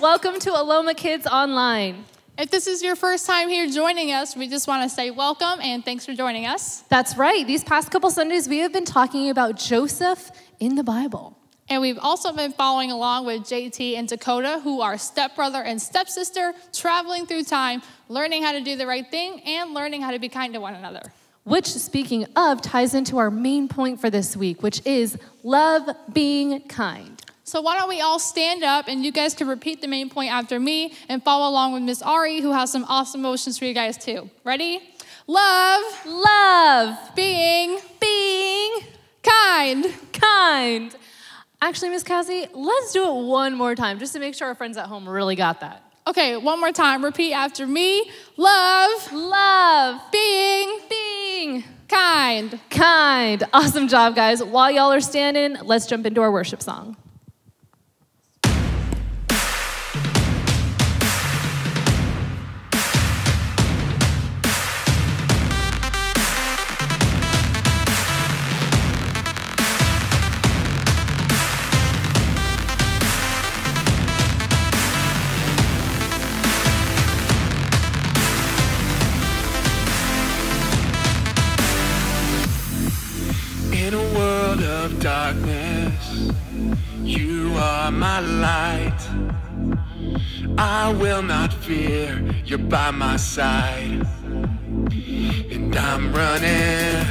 welcome to Aloma Kids Online. If this is your first time here joining us, we just want to say welcome and thanks for joining us. That's right. These past couple Sundays, we have been talking about Joseph in the Bible. And we've also been following along with JT and Dakota, who are stepbrother and stepsister, traveling through time, learning how to do the right thing and learning how to be kind to one another. Which, speaking of, ties into our main point for this week, which is love being kind. So why don't we all stand up and you guys can repeat the main point after me and follow along with Miss Ari, who has some awesome motions for you guys too. Ready? Love being kind. Actually, Miss Cassie, let's do it one more time just to make sure our friends at home really got that. Okay, one more time. Repeat after me. Love being kind. Awesome job, guys. While y'all are standing, let's jump into our worship song. In a world of darkness, you are my light. I will not fear, you're by my side. And I'm running,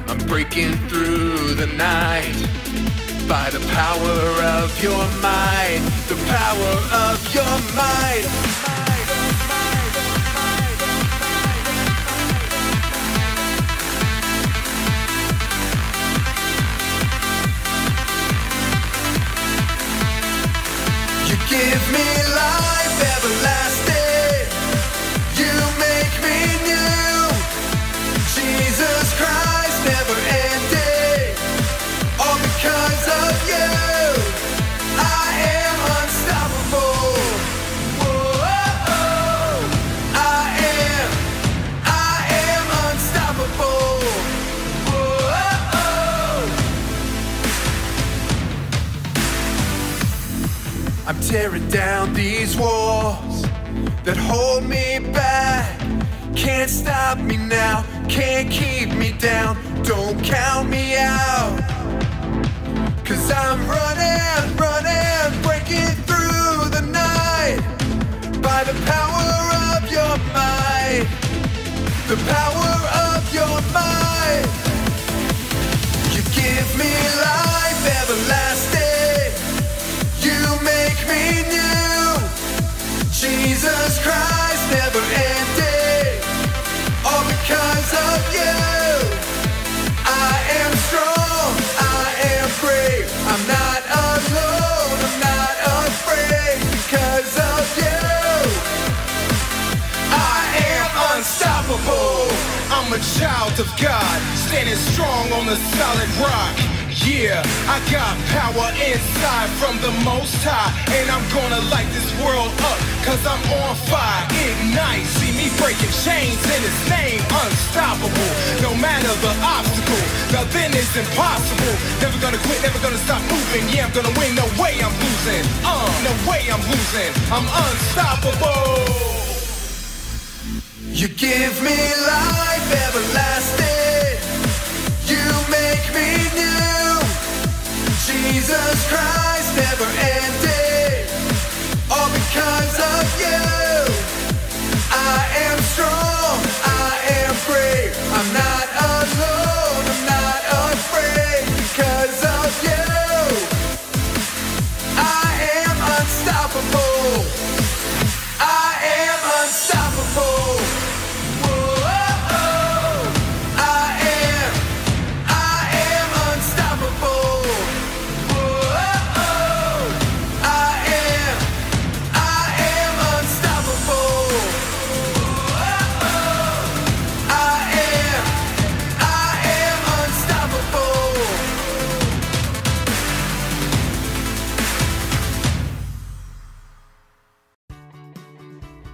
I'm breaking through the night. By the power of your might, the power of your might. Give me life everlasting. You make me new. Jesus Christ, never ending. All because of you, I am unstoppable. Whoa, I am unstoppable. I'm tearing down these walls that hold me back. Can't stop me now, can't keep me down. Don't count me out. 'Cause I'm running, breaking through the night. By the power of your might, the power of your might. You give me life everlasting. You make me new. Jesus Christ, never ending. All because of you. I am strong, I am brave. I'm not alone, I'm not afraid. Because of you, I am unstoppable. I'm a child of God, standing strong on the solid rock. Yeah, I got power inside from the Most High. And I'm gonna light this world up, 'cause I'm on fire. Ignite, see me breaking chains in His name. Unstoppable, no matter the obstacle. Nothing is impossible. Never gonna quit, never gonna stop moving. Yeah, I'm gonna win, no way I'm losing. No way I'm losing. I'm unstoppable. You give me life everlasting. You make me new. Jesus Christ, never ending. All because of you. I am strong, I am brave. I'm not alone, I'm not afraid. Because of you, I am unstoppable. I am unstoppable.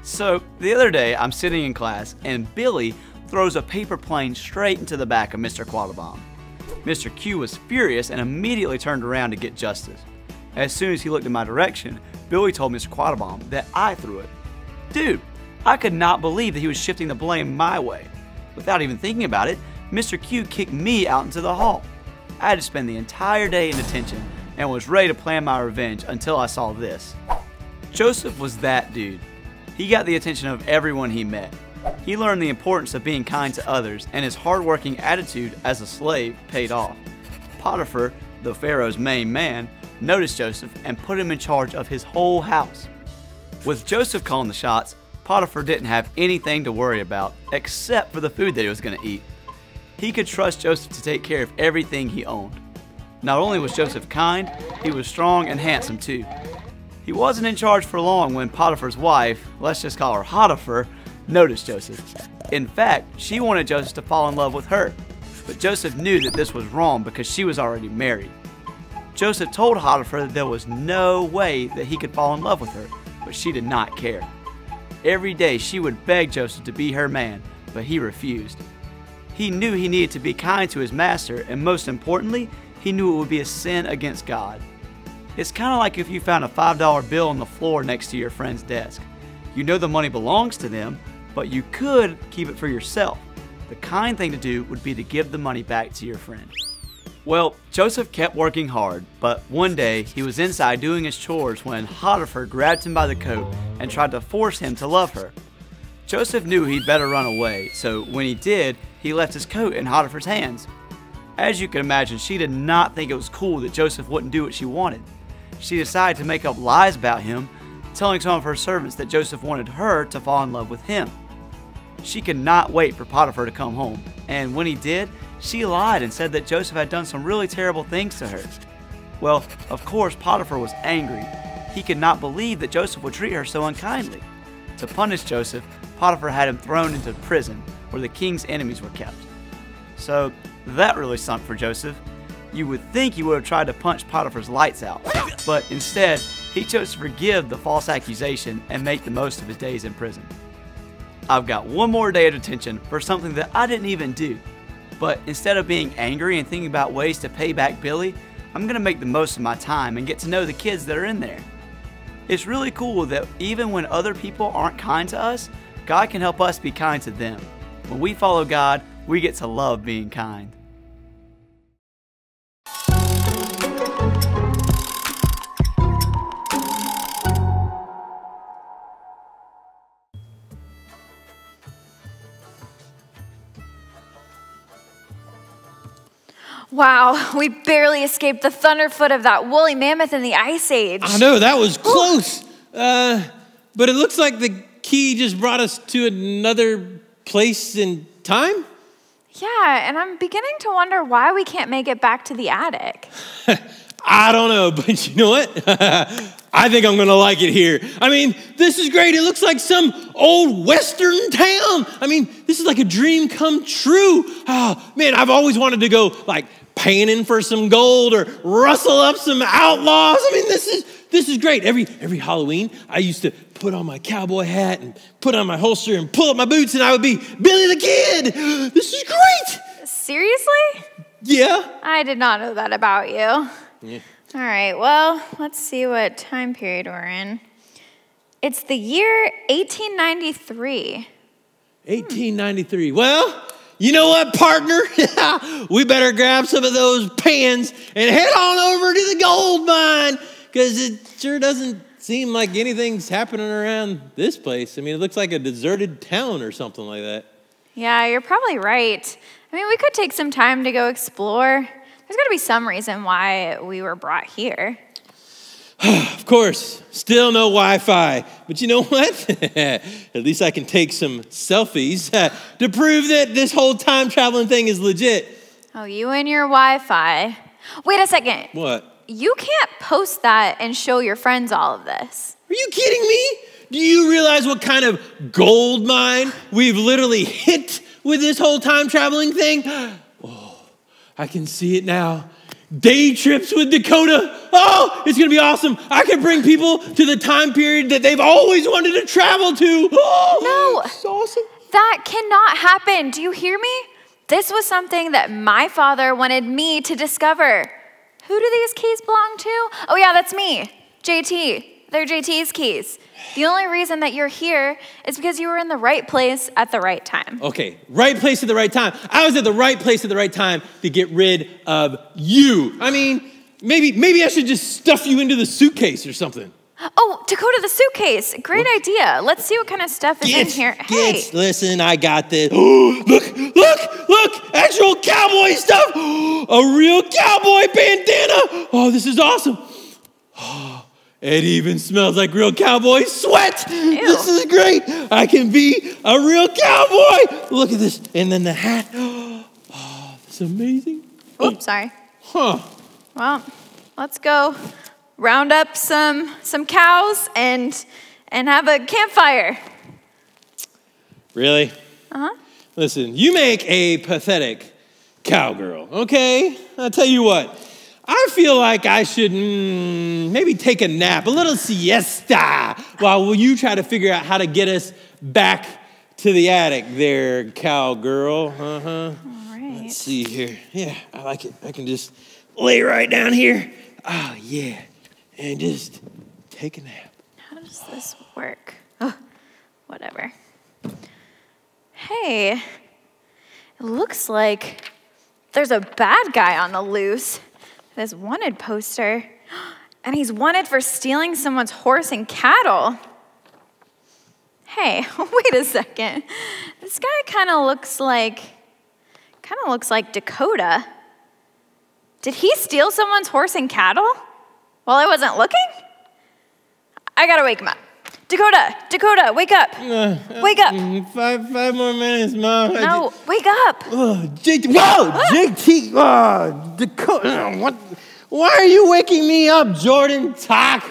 So, the other day, I'm sitting in class, and Billy throws a paper plane straight into the back of Mr. Quattlebaum. Mr. Q was furious and immediately turned around to get justice. As soon as he looked in my direction, Billy told Mr. Quattlebaum that I threw it. Dude, I could not believe that he was shifting the blame my way. Without even thinking about it, Mr. Q kicked me out into the hall. I had to spend the entire day in detention and was ready to plan my revenge until I saw this. Joseph was that dude. He got the attention of everyone he met. He learned the importance of being kind to others, and his hard-working attitude as a slave paid off. Potiphar, the Pharaoh's main man, noticed Joseph and put him in charge of his whole house. With Joseph calling the shots, Potiphar didn't have anything to worry about except for the food that he was going to eat. He could trust Joseph to take care of everything he owned. Not only was Joseph kind, he was strong and handsome too. He wasn't in charge for long when Potiphar's wife, let's just call her Potiphar, noticed Joseph. In fact, she wanted Joseph to fall in love with her, but Joseph knew that this was wrong because she was already married. Joseph told Potiphar that there was no way that he could fall in love with her, but she did not care. Every day she would beg Joseph to be her man, but he refused. He knew he needed to be kind to his master, and most importantly, he knew it would be a sin against God. It's kind of like if you found a $5 bill on the floor next to your friend's desk. You know the money belongs to them, but you could keep it for yourself. The kind thing to do would be to give the money back to your friend. Well, Joseph kept working hard, but one day he was inside doing his chores when Potiphar grabbed him by the coat and tried to force him to love her. Joseph knew he'd better run away, so when he did, he left his coat in Potiphar's hands. As you can imagine, she did not think it was cool that Joseph wouldn't do what she wanted. She decided to make up lies about him, telling some of her servants that Joseph wanted her to fall in love with him. She could not wait for Potiphar to come home, and when he did, she lied and said that Joseph had done some really terrible things to her. Well, of course, Potiphar was angry. He could not believe that Joseph would treat her so unkindly. To punish Joseph, Potiphar had him thrown into prison, where the king's enemies were kept. So that really sunk for Joseph. You would think he would have tried to punch Potiphar's lights out, but instead, he chose to forgive the false accusation and make the most of his days in prison. I've got one more day of detention for something that I didn't even do. But instead of being angry and thinking about ways to pay back Billy, I'm going to make the most of my time and get to know the kids that are in there. It's really cool that even when other people aren't kind to us, God can help us be kind to them. When we follow God, we get to love being kind. Wow, we barely escaped the thunderfoot of that woolly mammoth in the Ice Age. I know, that was close. But it looks like the key just brought us to another place in time? Yeah, and I'm beginning to wonder why we can't make it back to the attic. I don't know, but you know what? I think I'm gonna like it here. I mean, this is great. It looks like some old Western town. I mean, this is like a dream come true. Oh, man, I've always wanted to go like panning for some gold or rustle up some outlaws. I mean, this is great. Every Halloween, I used to put on my cowboy hat and put on my holster and pull up my boots and I would be Billy the Kid. This is great. Seriously? Yeah. I did not know that about you. Yeah. All right, well, let's see what time period we're in. It's the year 1893. 1893. Well, you know what, partner? We better grab some of those pans and head on over to the gold mine because it sure doesn't seem like anything's happening around this place. I mean, it looks like a deserted town or something like that. Yeah, you're probably right. I mean, we could take some time to go explore. There's got to be some reason why we were brought here. Of course, still no Wi-Fi. But you know what? At least I can take some selfies to prove that this whole time traveling thing is legit. Oh, you and your Wi-Fi. Wait a second. What? You can't post that and show your friends all of this. Are you kidding me? Do you realize what kind of gold mine we've literally hit with this whole time traveling thing? Oh, I can see it now. Day trips with Dakota. Oh, it's going to be awesome. I can bring people to the time period that they've always wanted to travel to. Oh, no, it's awesome. That cannot happen. Do you hear me? This was something that my father wanted me to discover. Who do these keys belong to? Oh yeah, that's me, JT. They're JT's keys. The only reason that you're here is because you were in the right place at the right time. Okay, right place at the right time. I was at the right place at the right time to get rid of you. I mean, maybe I should just stuff you into the suitcase or something. Oh, Dakota, the suitcase. Great idea. Let's see what kind of stuff is in here. Hey. Listen, I got this. Look, actual cowboy stuff. A real cowboy bandana. Oh, this is awesome. Oh, it even smells like real cowboy sweat. Ew. This is great. I can be a real cowboy. Look at this. And then the hat. Oh, this is amazing. Oops, sorry. Huh. Well, let's go round up some cows and have a campfire. Really? Uh-huh. Listen, you make a pathetic cowgirl, okay? I'll tell you what. I feel like I should maybe take a nap, a little siesta, while you try to figure out how to get us back to the attic there, cowgirl. Uh-huh. All right. Let's see here. Yeah, I like it. I can just lay right down here. Oh, yeah. And just take a nap. How does this work? Oh, whatever. Hey, it looks like there's a bad guy on the loose. This wanted poster. And he's wanted for stealing someone's horse and cattle. Hey, wait a second. This guy kind of looks like Dakota. Did he steal someone's horse and cattle while I wasn't looking? I gotta wake him up. Dakota, wake up. Wake up. 5 more minutes, Mom. No, wake up. JT. Whoa, JT. Dakota. What? Why are you waking me up, Jordan? Talk.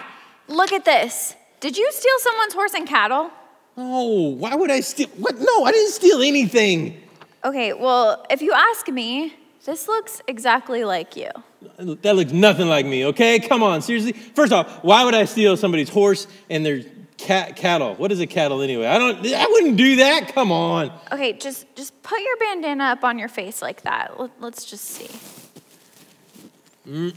Look at this. Did you steal someone's horse and cattle? No, why would I steal? What? No, I didn't steal anything. Okay, well, if you ask me, this looks exactly like you. That looks nothing like me, okay? Come on, seriously. First off, why would I steal somebody's horse and their cattle? What is a cattle anyway? I wouldn't do that. Come on. Okay, just put your bandana up on your face like that. Let's just see. No,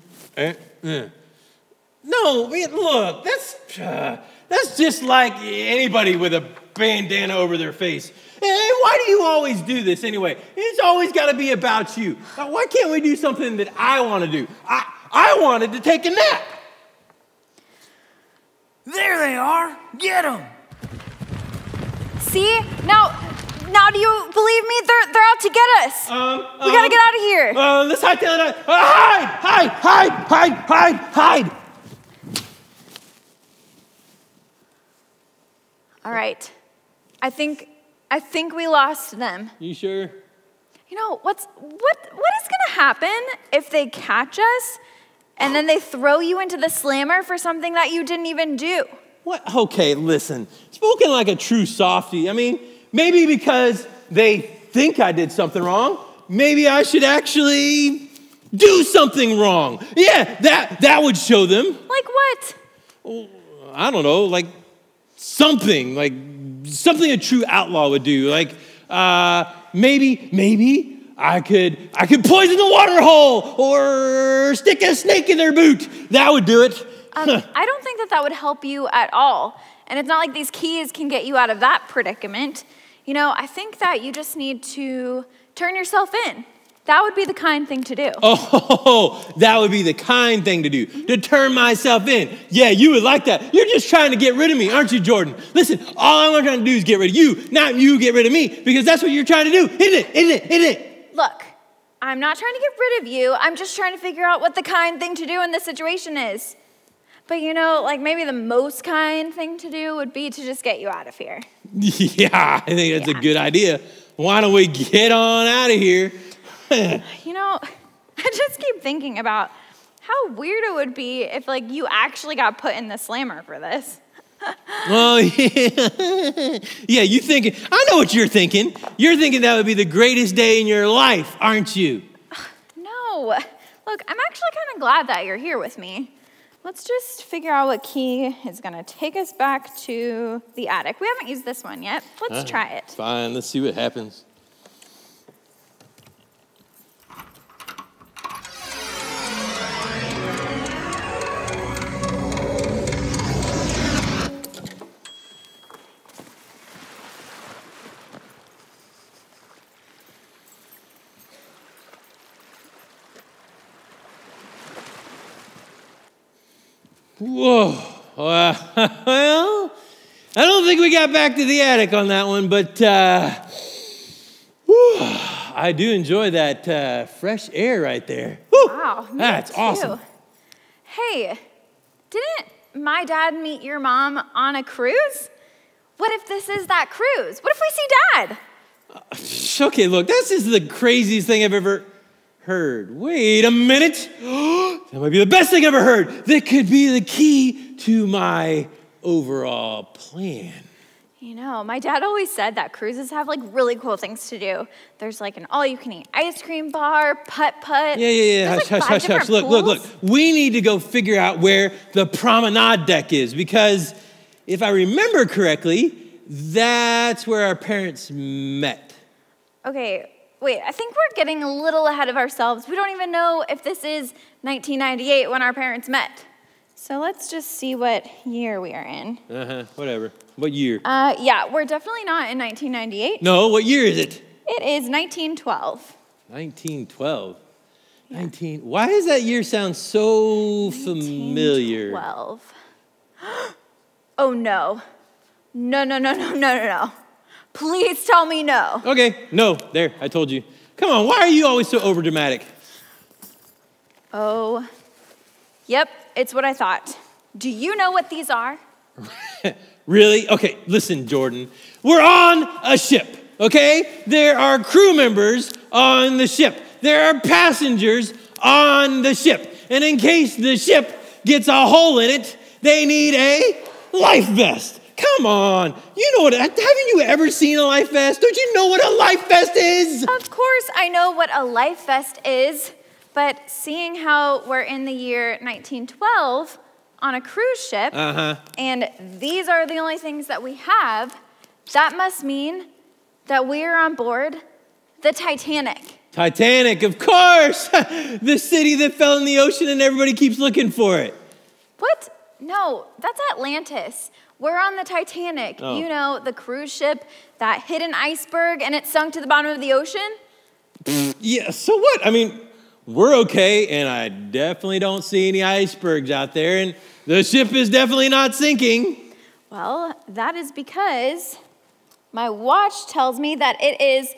man, look, that's just like anybody with a bandana over their face. Hey, why do you always do this anyway? It's always got to be about you. Why can't we do something that I want to do? I wanted to take a nap. There they are. Get them. See? Now do you believe me? They're out to get us. We gotta get out of here. Let's hightail it. Hide. All right. I think we lost them. You sure? You know, what is gonna happen if they catch us and then they throw you into the slammer for something that you didn't even do? What? Okay, listen. Spoken like a true softie. I mean, maybe because they think I did something wrong, maybe I should actually do something wrong. Yeah, that would show them. Like what? I don't know, like something a true outlaw would do. Like maybe I could poison the water hole or stick a snake in their boot. That would do it. I don't think that would help you at all. And it's not like these keys can get you out of that predicament. You know, I think that you just need to turn yourself in. That would be the kind thing to do. Oh, that would be the kind thing to do, to turn myself in. Yeah, you would like that. You're just trying to get rid of me, aren't you, Jordan? Listen, all I'm trying to do is get rid of you, not you get rid of me, because that's what you're trying to do, isn't it? Look, I'm not trying to get rid of you. I'm just trying to figure out what the kind thing to do in this situation is. But you know, like maybe the most kind thing to do would be to just get you out of here. Yeah, I think that's a good idea. Why don't we get on out of here? You know, I just keep thinking about how weird it would be if like you actually got put in the slammer for this. Oh, yeah. Yeah, you thinking, I know what you're thinking. You're thinking that would be the greatest day in your life, aren't you? No. Look, I'm actually kind of glad that you're here with me. Let's just figure out what key is going to take us back to the attic. We haven't used this one yet. Let's try it. Fine, let's see what happens. Whoa. Well, I don't think we got back to the attic on that one, but I do enjoy that fresh air right there. Woo, Wow, me that's too. awesome. Hey, didn't my dad meet your mom on a cruise? What if this is that cruise? What if we see Dad? Okay, look, this is the craziest thing I've ever heard. Wait a minute. That might be the best thing I've ever heard. That could be the key to my overall plan. You know, my dad always said that cruises have like really cool things to do. There's like an all-you-can-eat ice cream bar, putt-putt. Yeah. There's like Hush. Look. We need to go figure out where the promenade deck is because if I remember correctly, that's where our parents met. Okay, wait, I think we're getting a little ahead of ourselves. We don't even know if this is 1998 when our parents met. So let's just see what year we are in. Whatever. What year? Yeah, we're definitely not in 1998. No, what year is it? It is 1912. 1912. Yeah. Why does that year sound so familiar? 1912. Oh, no. No. Please tell me no. Okay, no, there, I told you. Come on, why are you always so overdramatic? Oh, yep, it's what I thought. Do you know what these are? Really? Okay, listen, Jordan. We're on a ship, okay? There are crew members on the ship. There are passengers on the ship. And in case the ship gets a hole in it, they need a life vest. Come on. You know what? Haven't you ever seen a life vest? Don't you know what a life vest is? Of course I know what a life vest is, but seeing how we're in the year 1912 on a cruise ship, and these are the only things that we have, that must mean that we're on board the Titanic. Titanic, of course. The city that fell in the ocean and everybody keeps looking for it. What? No, that's Atlantis. We're on the Titanic. Oh. You know, the cruise ship that hit an iceberg and it sunk to the bottom of the ocean? Yeah, so what? I mean, we're okay, and I definitely don't see any icebergs out there, and the ship is definitely not sinking. Well, that is because my watch tells me that it is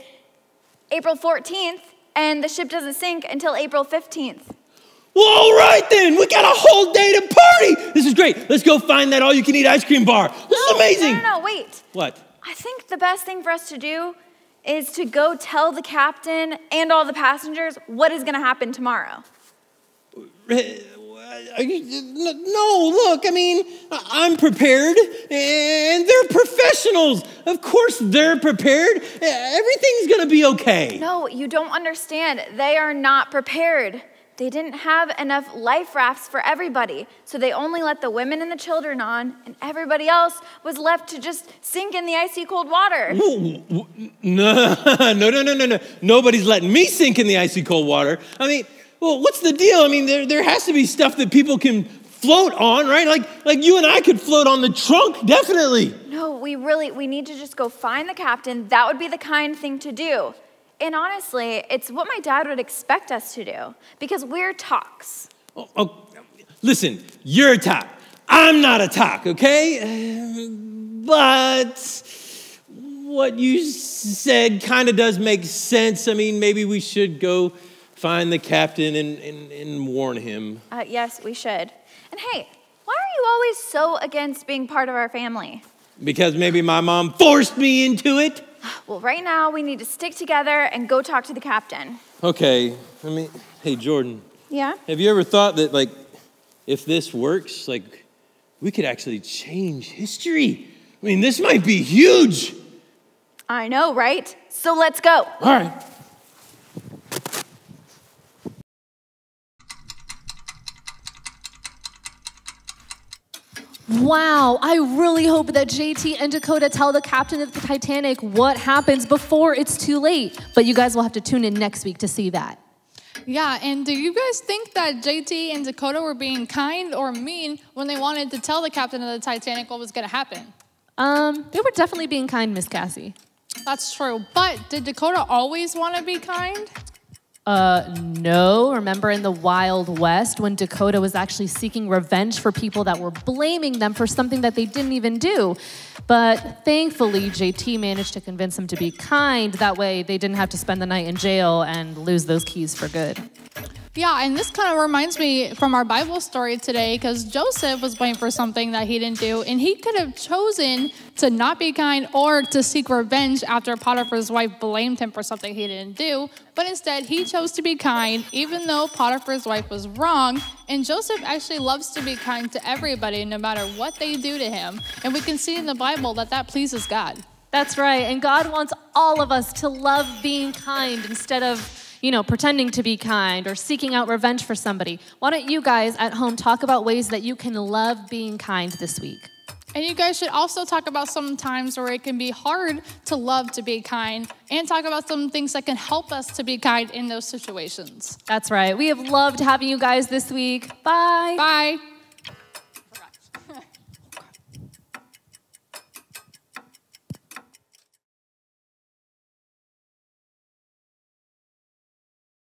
April 14th, and the ship doesn't sink until April 15th. Well, all right then. We got a whole day to party. This is great. Let's go find that all-you-can-eat ice cream bar. This is amazing. No, wait. What? I think the best thing for us to do is to go tell the captain and all the passengers what is going to happen tomorrow. No, look, I mean, I'm prepared, and they're professionals. Of course they're prepared. Everything's going to be okay. No, you don't understand. They are not prepared. They didn't have enough life rafts for everybody, so they only let the women and the children on, and everybody else was left to just sink in the icy cold water. No. Nobody's letting me sink in the icy cold water. I mean, well, what's the deal? I mean, there has to be stuff that people can float on, right? Like you and I could float on the trunk, definitely. No, we need to just go find the captain. That would be the kind thing to do. And honestly, it's what my dad would expect us to do because we're talks. Oh, listen, you're a talk. I'm not a talk, okay? But what you said kind of does make sense. I mean, maybe we should go find the captain and warn him. Yes, we should. And hey, why are you always so against being part of our family? Because maybe my mom forced me into it. Well, right now, we need to stick together and go talk to the captain. Okay, I mean, hey, Jordan. Yeah? Have you ever thought that, like, if this works, like, we could actually change history? I mean, this might be huge. I know, right? So let's go. All right. Wow, I really hope that JT and Dakota tell the captain of the Titanic what happens before it's too late. But you guys will have to tune in next week to see that. Yeah, and do you guys think that JT and Dakota were being kind or mean when they wanted to tell the captain of the Titanic what was going to happen? They were definitely being kind, Miss Cassie. That's true, but did Dakota always want to be kind? No. Remember in the Wild West when Dakota was actually seeking revenge for people that were blaming them for something that they didn't even do. But thankfully, JT managed to convince him to be kind. That way they didn't have to spend the night in jail and lose those keys for good. Yeah, and this kind of reminds me from our Bible story today, because Joseph was blamed for something that he didn't do, and he could have chosen to not be kind or to seek revenge after Potiphar's wife blamed him for something he didn't do, but instead he chose to be kind, even though Potiphar's wife was wrong, and Joseph actually loves to be kind to everybody, no matter what they do to him, and we can see in the Bible that that pleases God. That's right, and God wants all of us to love being kind instead of pretending to be kind or seeking out revenge for somebody. Why don't you guys at home talk about ways that you can love being kind this week? And you guys should also talk about some times where it can be hard to love to be kind, and talk about some things that can help us to be kind in those situations. That's right. We have loved having you guys this week. Bye. Bye.